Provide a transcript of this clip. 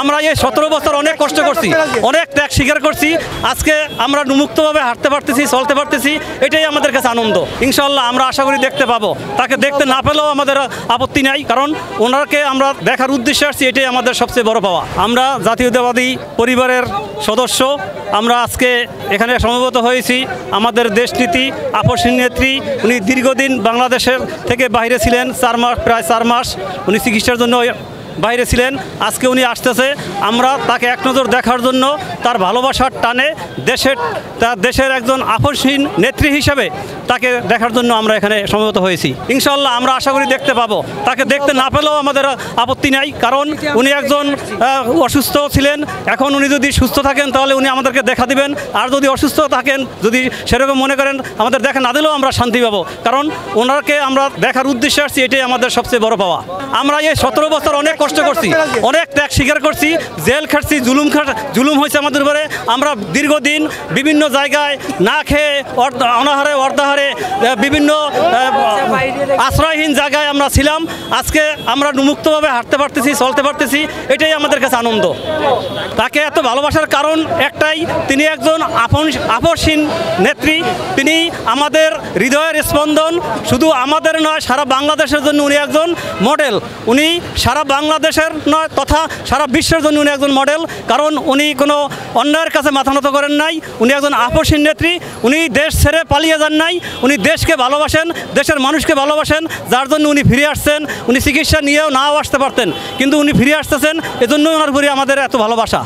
আমরা এই 17 বছর অনেক কষ্ট করছি, অনেক ত্যাগ স্বীকার করছি। আজকে আমরা মুক্তভাবে হাঁটতে পারতেছি, চলতে পারতেছি, এটাই আমাদের কাছে আনন্দ। ইনশাআল্লাহ আমরা আশা করি দেখতে পাবো। তাকে দেখতে না পেলেও আমাদের আপত্তি নাই, কারণ ওনাকে আমরা দেখার উদ্দেশ্যে আসছি, এটাই আমাদের সবচেয়ে বড় পাওয়া। আমরা জাতীয়তাবাদী পরিবারের সদস্য, আমরা আজকে এখানে সমবেত হয়েছি। আমাদের দেশনীতি আপসীন নেত্রী, উনি দীর্ঘদিন বাংলাদেশের থেকে বাইরে ছিলেন, প্রায় 4 মাস উনি চিকিৎসার জন্য বাইরে ছিলেন। আজকে উনি আসতেছে, আমরা তাকে এক নজর দেখার জন্য, তার ভালোবাসার টানে দেশের একজন আপসীন নেত্রী হিসেবে তাকে দেখার জন্য আমরা এখানে সমবেত হয়েছি। ইনশাআল্লাহ আমরা আশা করি দেখতে পাবো। তাকে দেখতে না পেলেও আমাদের আপত্তি নাই, কারণ উনি একজন অসুস্থ ছিলেন। এখন উনি যদি সুস্থ থাকেন তাহলে উনি আমাদেরকে দেখা দিবেন, আর যদি অসুস্থ থাকেন, যদি সেরকম মনে করেন আমাদের দেখা না দিলেও আমরা শান্তি পাবো, কারণ ওনাকে আমরা দেখার উদ্দেশ্যে আসছি, এটাই আমাদের সবচেয়ে বড় পাওয়া। আমরা এই 17 বছর অনেক কষ্ট করছি, অনেক ত্যাগ স্বীকার করছি, জেল খাটছি, জুলুম হয়েছে আমাদের উপরে। আমরা দীর্ঘদিন বিভিন্ন জায়গায় না খেয়ে অনাহারে অর্ধাহারে বিভিন্ন আশ্রয়হীন জায়গায় আমরা ছিলাম। আজকে আমরা মুক্তভাবে হাঁটতে পারতেছি, চলতে পারতেছি, এটাই আমাদের কাছে আনন্দ। তাকে এত ভালোবাসার কারণ একটাই, তিনি একজন আপসীন নেত্রী। তিনি আমাদের হৃদয়ের স্পন্দন, শুধু আমাদের নয় সারা বাংলাদেশের জন্য উনি একজন মডেল। উনি সারা বাংলাদেশের নয় তথা সারা বিশ্বের জন্য উনি একজন মডেল, কারণ উনি কোনো অন্যায়ের কাছে মাথা নত করেন নাই। উনি একজন আপসীন নেত্রী, উনি দেশ ছেড়ে পালিয়ে যান নাই, উনি দেশকে ভালোবাসেন, দেশের মানুষকে ভালোবাসেন, যার জন্য উনি ফিরে আসছেন। উনি চিকিৎসা নিয়েও নাও আসতে পারতেন, কিন্তু উনি ফিরে আসতেছেন, এজন্য ওনার উপরে আমাদের এত ভালোবাসা।